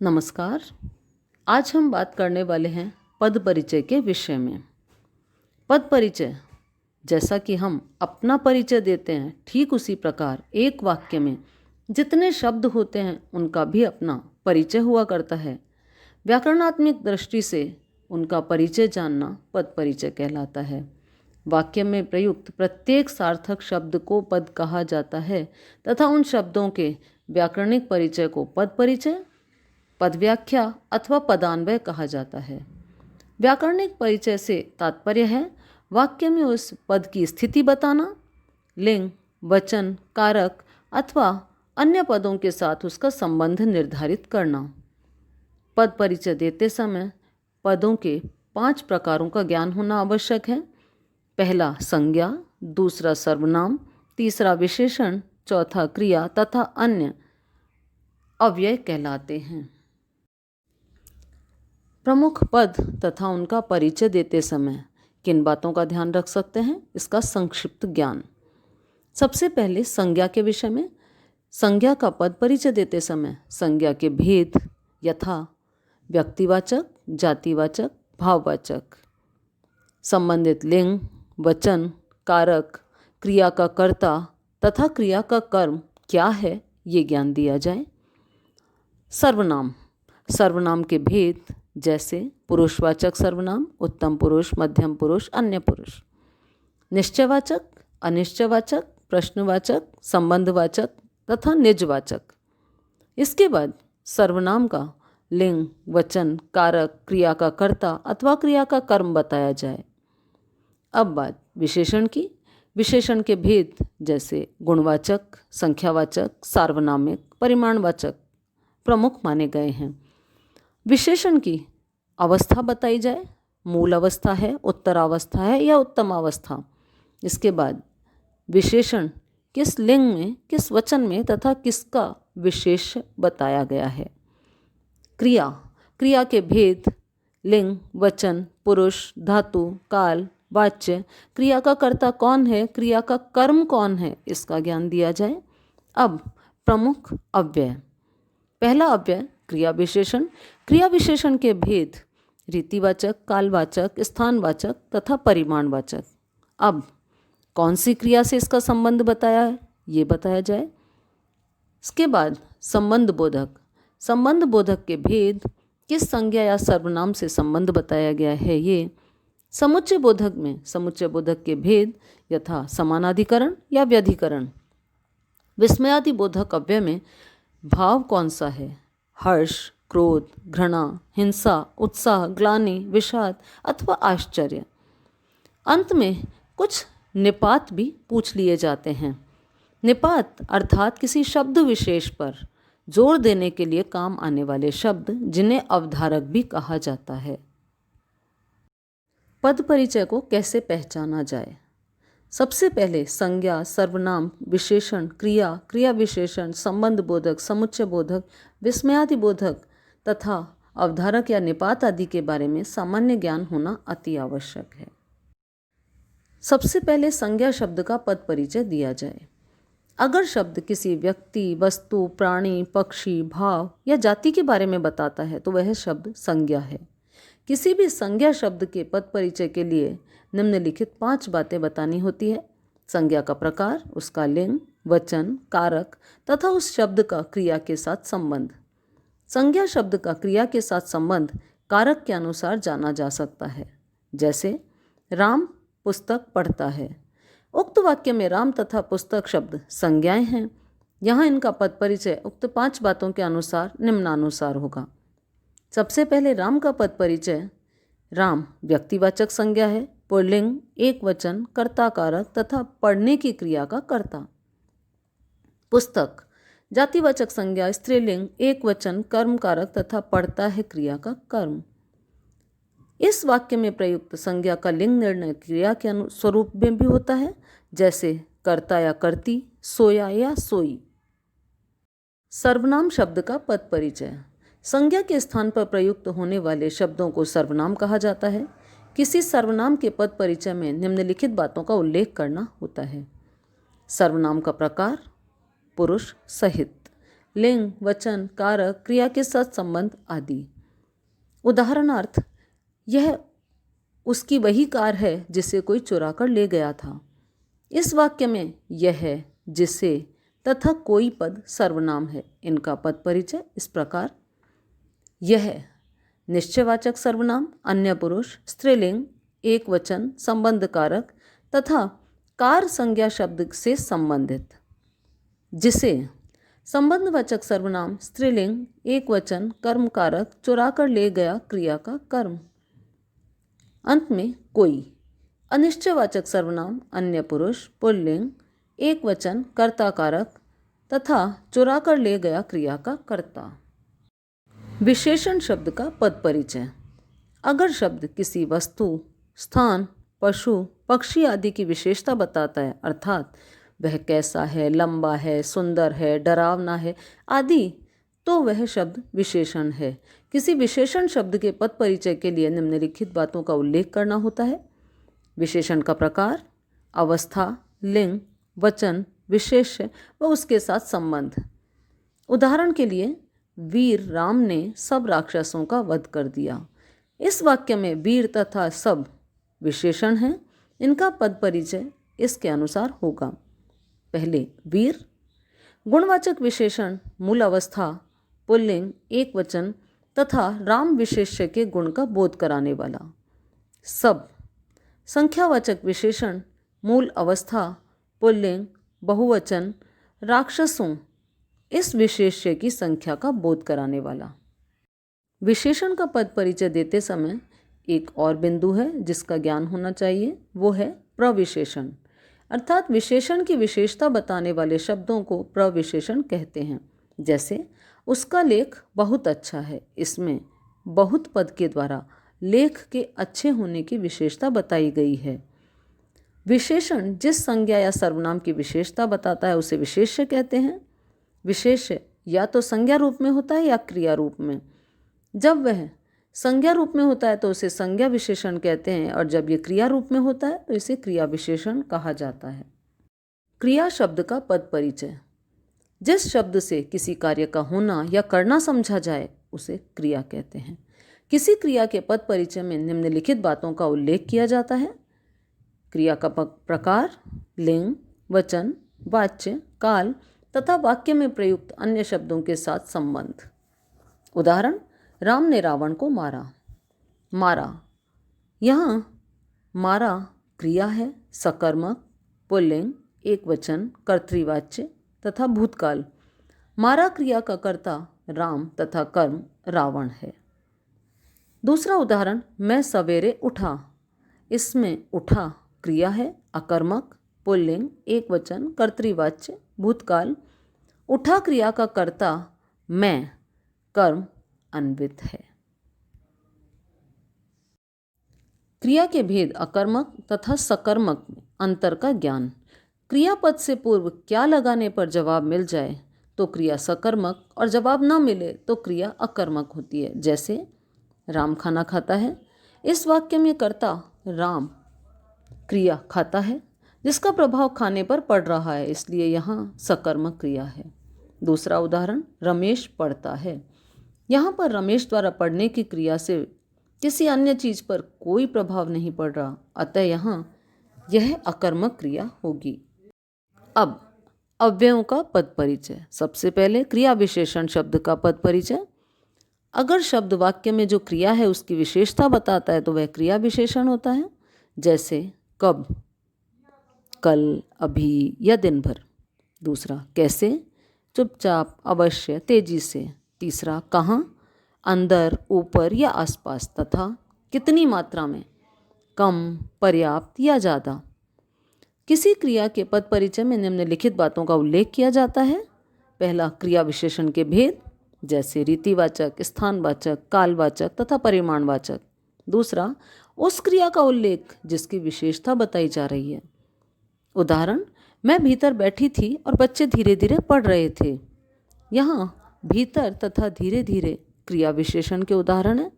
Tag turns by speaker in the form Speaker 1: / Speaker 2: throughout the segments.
Speaker 1: नमस्कार। आज हम बात करने वाले हैं पद परिचय के विषय में। पद परिचय, जैसा कि हम अपना परिचय देते हैं, ठीक उसी प्रकार एक वाक्य में जितने शब्द होते हैं उनका भी अपना परिचय हुआ करता है। व्याकरणात्मक दृष्टि से उनका परिचय जानना पद परिचय कहलाता है। वाक्य में प्रयुक्त प्रत्येक सार्थक शब्द को पद कहा जाता है तथा उन शब्दों के व्याकरणिक परिचय को पद परिचय, पद व्याख्या अथवा पदान्वय कहा जाता है। व्याकरणिक परिचय से तात्पर्य है वाक्य में उस पद की स्थिति बताना, लिंग, वचन, कारक अथवा अन्य पदों के साथ उसका संबंध निर्धारित करना। पद परिचय देते समय पदों के 5 प्रकारों का ज्ञान होना आवश्यक है। पहला संज्ञा, दूसरा सर्वनाम, तीसरा विशेषण, चौथा क्रिया तथा अन्य अव्यय कहलाते हैं। प्रमुख पद तथा उनका परिचय देते समय किन बातों का ध्यान रख सकते हैं, इसका संक्षिप्त ज्ञान। सबसे पहले संज्ञा के विषय में। संज्ञा का पद परिचय देते समय संज्ञा के भेद यथा व्यक्तिवाचक, जातिवाचक, भाववाचक, संबंधित लिंग, वचन, कारक, क्रिया का कर्ता तथा क्रिया का कर्म क्या है, ये ज्ञान दिया जाए। सर्वनाम, सर्वनाम के भेद जैसे पुरुषवाचक सर्वनाम, उत्तम पुरुष, मध्यम पुरुष, अन्य पुरुष। निश्चयवाचक, अनिश्चयवाचक, प्रश्नवाचक, संबंधवाचक तथा निजवाचक। इसके बाद सर्वनाम का लिंग, वचन, कारक, क्रिया का कर्ता अथवा क्रिया का कर्म बताया जाए। अब बात विशेषण की। विशेषण के भेद जैसे गुणवाचक, संख्यावाचक, सार्वनामिक, परिमाणवाचक प्रमुख माने गए हैं। विशेषण की अवस्था बताई जाए, मूल अवस्था है, उत्तरावस्था है या उत्तम अवस्था। इसके बाद विशेषण किस लिंग में, किस वचन में तथा किसका विशेष बताया गया है। क्रिया, क्रिया के भेद लिंग, वचन, पुरुष, धातु, काल, वाच्य, क्रिया का कर्ता कौन है, क्रिया का कर्म कौन है, इसका ज्ञान दिया जाए। अब प्रमुख अव्यय। पहला अव्यय क्रिया विशेषण। क्रिया विशेषण के भेद रीतिवाचक, कालवाचक, स्थानवाचक तथा परिमाणवाचक। अब कौन सी क्रिया से इसका संबंध बताया है, ये बताया जाए। इसके बाद संबंध बोधक। संबंध बोधक के भेद किस संज्ञा या सर्वनाम से संबंध बताया गया है, ये। समुच्चय बोधक में समुच्चय बोधक के भेद यथा समानाधिकरण या व्यधिकरण। विस्मयादि बोधक अव्यय में भाव कौन सा है, हर्ष, क्रोध, घृणा, हिंसा, उत्साह, ग्लानि, विषाद अथवा आश्चर्य। अंत में कुछ निपात भी पूछ लिए जाते हैं। निपात अर्थात किसी शब्द विशेष पर जोर देने के लिए काम आने वाले शब्द, जिन्हें अवधारक भी कहा जाता है। पद परिचय को कैसे पहचाना जाए। सबसे पहले संज्ञा, सर्वनाम, विशेषण, क्रिया, क्रिया विशेषण, संबंध बोधक, समुच्चय बोधक, विस्मयादि बोधक तथा अवधारक या निपात आदि के बारे में सामान्य ज्ञान होना अति आवश्यक है। सबसे पहले संज्ञा शब्द का पद परिचय दिया जाए। अगर शब्द किसी व्यक्ति, वस्तु, प्राणी, पक्षी, भाव या जाति के बारे में बताता है तो वह शब्द संज्ञा है। किसी भी संज्ञा शब्द के पद परिचय के लिए निम्नलिखित 5 बातें बतानी होती है। संज्ञा का प्रकार, उसका लिंग, वचन, कारक तथा उस शब्द का क्रिया के साथ संबंध। संज्ञा शब्द का क्रिया के साथ संबंध कारक के अनुसार जाना जा सकता है। जैसे राम पुस्तक पढ़ता है। उक्त वाक्य में राम तथा पुस्तक शब्द संज्ञाएं हैं। यहाँ इनका पद परिचय उक्त 5 बातों के अनुसार निम्नानुसार होगा। सबसे पहले राम का पद परिचय। राम व्यक्तिवाचक संज्ञा है, पुल्लिंग, एक वचन, कर्ता कारक तथा पढ़ने की क्रिया का कर्ता। पुस्तक जातिवाचक संज्ञा, स्त्रीलिंग, एक वचन, कर्म कारक तथा पढ़ता है क्रिया का कर्म। इस वाक्य में प्रयुक्त संज्ञा का लिंग निर्णय क्रिया के स्वरूप में भी होता है, जैसे कर्ता या कर्ती, सोया या सोई। सर्वनाम शब्द का पद परिचय। संज्ञा के स्थान पर प्रयुक्त होने वाले शब्दों को सर्वनाम कहा जाता है। किसी सर्वनाम के पद परिचय में निम्नलिखित बातों का उल्लेख करना होता है। सर्वनाम का प्रकार, पुरुष सहित, लिंग, वचन, कारक, क्रिया के साथ संबंध आदि। उदाहरणार्थ, यह उसकी वही कार है जिसे कोई चुरा कर ले गया था। इस वाक्य में यह, जिसे तथा कोई पद सर्वनाम है। इनका पद परिचय इस प्रकार: यह निश्चयवाचक सर्वनाम, अन्य पुरुष, स्त्रीलिंग, एक वचन, संबंध कारक तथा कार संज्ञा शब्द से संबंधित। जिसे संबंधवाचक सर्वनाम, स्त्रीलिंग, एक वचन, कर्म कारक, चुरा कर ले गया, क्रिया का कर्म। अंत में कोई अनिश्चयवाचक सर्वनाम, अन्य पुरुष, पुल्लिंग, एक वचन, कर्ता कारक तथा चुरा कर ले गया, क्रिया का कर्ता। विशेषण शब्द का पद परिचय: अगर शब्द किसी वस्तु, स्थान, पशु, पक्षी आदि की विशेषता बताता है, अर्थात वह कैसा है, लंबा है, सुंदर है, डरावना है आदि, तो वह शब्द विशेषण है। किसी विशेषण शब्द के पद परिचय के लिए निम्नलिखित बातों का उल्लेख करना होता है: विशेषण का प्रकार, अवस्था, लिंग, वचन, विशेष्य व उसके साथ संबंध। उदाहरण के लिए, वीर राम ने सब राक्षसों का वध कर दिया। इस वाक्य में वीर तथा सब विशेषण हैं। इनका पद परिचय इसके अनुसार होगा: पहले वीर, गुणवाचक विशेषण, मूल अवस्था, पुल्लिंग, एक वचन तथा राम विशेष्य के गुण का बोध कराने वाला। सब, संख्यावाचक विशेषण, मूल अवस्था, पुल्लिंग, बहुवचन, राक्षसों, इस विशेष्य की संख्या का बोध कराने वाला। विशेषण का पद परिचय देते समय एक और बिंदु है जिसका ज्ञान होना चाहिए, वो है प्रविशेषण, अर्थात विशेषण की विशेषता बताने वाले शब्दों को प्रविशेषण कहते हैं। जैसे, उसका लेख बहुत अच्छा है, इसमें बहुत पद के द्वारा लेख के अच्छे होने की विशेषता बताई गई है। विशेषण जिस संज्ञा या सर्वनाम की विशेषता बताता है उसे विशेष्य कहते हैं। विशेष्य या तो संज्ञा रूप में होता है या क्रिया रूप में। जब वह संज्ञा रूप में होता है तो उसे संज्ञा विशेषण कहते हैं, और जब ये क्रिया रूप में होता है तो इसे क्रिया विशेषण कहा जाता है। क्रिया शब्द का पद परिचय: जिस शब्द से किसी कार्य का होना या करना समझा जाए उसे क्रिया कहते हैं। किसी क्रिया के पद परिचय में निम्नलिखित बातों का उल्लेख किया जाता है: क्रिया का प्रकार, लिंग, वचन, वाच्य, काल तथा वाक्य में प्रयुक्त अन्य शब्दों के साथ संबंध। उदाहरण, राम ने रावण को मारा। मारा, यहाँ मारा क्रिया है, सकर्मक, पुल्लिंग, एक वचन, कर्तृवाच्य तथा भूतकाल। मारा क्रिया का कर्ता राम तथा कर्म रावण है। दूसरा उदाहरण, मैं सवेरे उठा। इसमें उठा क्रिया है, अकर्मक, पुल्लिंग, एक वचन, कर्तृवाच्य, भूतकाल। उठा क्रिया का कर्ता मैं, कर्म अन्वित है। क्रिया के भेद अकर्मक तथा सकर्मक में अंतर का ज्ञान: क्रियापद से पूर्व क्या लगाने पर जवाब मिल जाए तो क्रिया सकर्मक, और जवाब न मिले तो क्रिया अकर्मक होती है। जैसे, राम खाना खाता है। इस वाक्य में कर्ता राम, क्रिया खाता है जिसका प्रभाव खाने पर पड़ रहा है, इसलिए यहाँ सकर्मक क्रिया है। दूसरा उदाहरण, रमेश पढ़ता है। यहाँ पर रमेश द्वारा पढ़ने की क्रिया से किसी अन्य चीज पर कोई प्रभाव नहीं पड़ रहा, अतः यहाँ यह अकर्मक क्रिया होगी। अब अव्ययों का पद परिचय। सबसे पहले क्रिया विशेषण शब्द का पद परिचय। अगर शब्द वाक्य में जो क्रिया है उसकी विशेषता बताता है तो वह क्रिया विशेषण होता है। जैसे, कब, कल, अभी या दिन भर। दूसरा, कैसे, चुपचाप, अवश्य, तेजी से। तीसरा, कहाँ, अंदर, ऊपर या आसपास तथा कितनी मात्रा में, कम, पर्याप्त या ज़्यादा। किसी क्रिया के पद परिचय में निम्नलिखित बातों का उल्लेख किया जाता है: पहला, क्रिया विशेषण के भेद, जैसे रीतिवाचक, स्थानवाचक, कालवाचक तथा परिमाणवाचक। दूसरा, उस क्रिया का उल्लेख जिसकी विशेषता बताई जा रही है। उदाहरण, मैं भीतर बैठी थी और बच्चे धीरे धीरे पढ़ रहे थे। यहाँ भीतर तथा धीरे धीरे क्रिया विशेषण के उदाहरण हैं।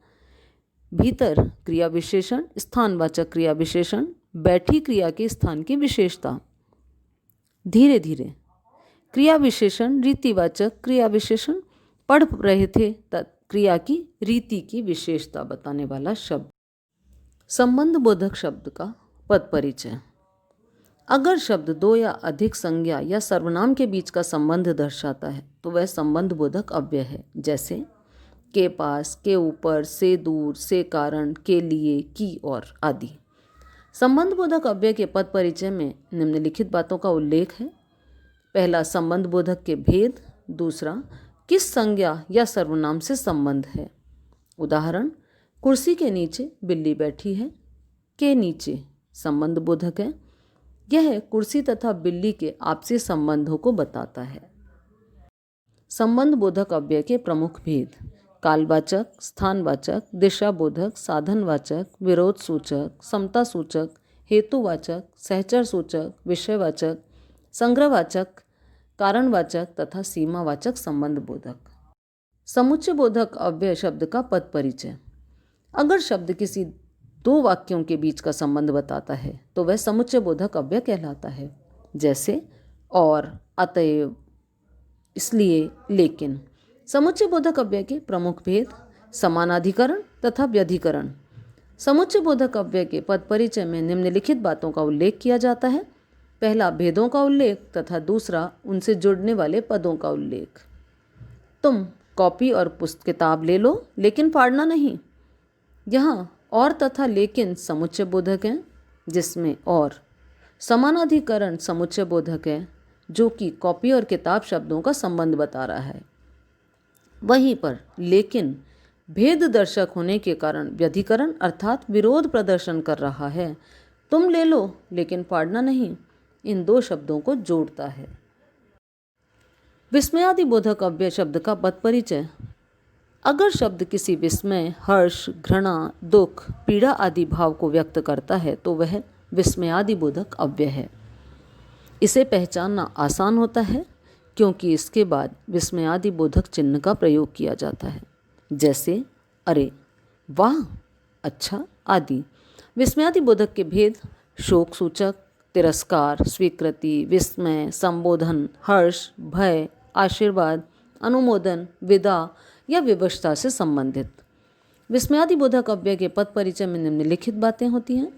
Speaker 1: भीतर क्रिया विशेषण, स्थानवाचक क्रिया विशेषण, बैठी क्रिया के स्थान की विशेषता। धीरे धीरे क्रिया विशेषण रीतिवाचक क्रिया विशेषण पढ़ रहे थे क्रिया की रीति की विशेषता बताने वाला शब्द। संबंध बोधक शब्द का पद परिचय। अगर शब्द दो या अधिक संज्ञा या सर्वनाम के बीच का संबंध दर्शाता है तो वह संबंध बोधक अव्यय है, जैसे के पास, के ऊपर, से दूर, से कारण, के लिए, की और आदि। संबंध बोधक अव्यय के पद परिचय में निम्नलिखित बातों का उल्लेख है। पहला, संबंध बोधक के भेद। दूसरा, किस संज्ञा या सर्वनाम से संबंध है। उदाहरण, कुर्सी के नीचे बिल्ली बैठी है। के नीचे संबंध बोधक है। यह कुर्सी तथा बिल्ली के आपसी संबंधों को बताता है। संबंध बोधक अव्यय के प्रमुख भेद। कालवाचक, स्थानवाचक, दिशाबोधक, साधनवाचक, विरोध सूचक, समता सूचक, हेतुवाचक, सहचर सूचक, विषयवाचक, संग्रहवाचक, कारणवाचक तथा सीमावाचक संबंध बोधक। समुच्चय बोधक अव्यय शब्द का पद परिचय। अगर शब्द किसी दो वाक्यों के बीच का संबंध बताता है तो वह समुच्चय बोधक अव्यय कहलाता है, जैसे और, अतएव, इसलिए, लेकिन। समुच्चय बोधक अव्यय के प्रमुख भेद। समानाधिकरण तथा व्यधिकरण। समुच्चय बोधक अव्यय के पद परिचय में निम्नलिखित बातों का उल्लेख किया जाता है। पहला, भेदों का उल्लेख तथा दूसरा, उनसे जुड़ने वाले पदों का उल्लेख। तुम कॉपी और किताब ले लो लेकिन फाड़ना नहीं। यहाँ और तथा लेकिन समुच्चय बोधक हैं, जिसमें और समानाधिकरण समुच्चय बोधक है जो कि कॉपी और किताब शब्दों का संबंध बता रहा है। वहीं पर लेकिन भेद दर्शक होने के कारण व्यधिकरण अर्थात विरोध प्रदर्शन कर रहा है। तुम ले लो लेकिन फाड़ना नहीं, इन दो शब्दों को जोड़ता है। विस्मयादि बोधक अव्यय शब्द का पद परिचय। अगर शब्द किसी विस्मय, हर्ष, घृणा, दुख, पीड़ा आदि भाव को व्यक्त करता है तो वह विस्मयादि बोधक अव्यय है। इसे पहचानना आसान होता है क्योंकि इसके बाद विस्मयादि बोधक चिन्ह का प्रयोग किया जाता है, जैसे अरे, वाह, अच्छा आदि। विस्मयादि बोधक के भेद। शोक सूचक, तिरस्कार, स्वीकृति, विस्मय, संबोधन, हर्ष, भय, आशीर्वाद, अनुमोदन, विदा या विवशता से संबंधित। विस्मयादि बोधक अव्यय के पद परिचय में निम्नलिखित बातें होती हैं।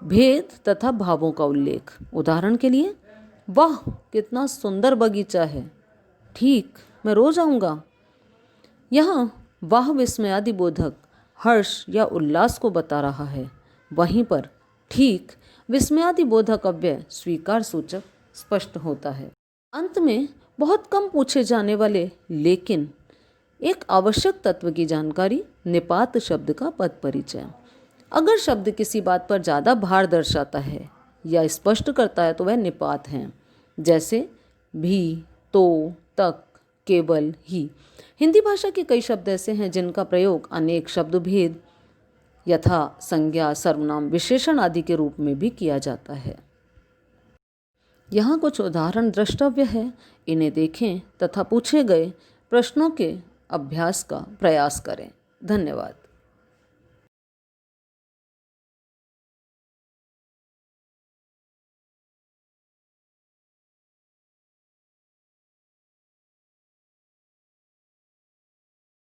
Speaker 1: भेद तथा भावों का उल्लेख। उदाहरण के लिए, वाह, कितना सुंदर बगीचा है। ठीक, मैं रोज आऊँगा। यहाँ वाह विस्मयादि बोधक हर्ष या उल्लास को बता रहा है। वहीं पर ठीक विस्मयादि बोधक अव्यय स्वीकार सूचक स्पष्ट होता है। अंत में बहुत कम पूछे जाने वाले लेकिन एक आवश्यक तत्व की जानकारी। निपात शब्द का पद परिचय। अगर शब्द किसी बात पर ज़्यादा भार दर्शाता है या स्पष्ट करता है तो वह निपात हैं, जैसे भी, तो, तक, केवल, ही। हिंदी भाषा के कई शब्द ऐसे हैं जिनका प्रयोग अनेक शब्द भेद यथा संज्ञा, सर्वनाम, विशेषण आदि के रूप में भी किया जाता है। यहाँ कुछ उदाहरण द्रष्टव्य है, इन्हें देखें तथा पूछे गए प्रश्नों के अभ्यास का प्रयास करें। धन्यवाद।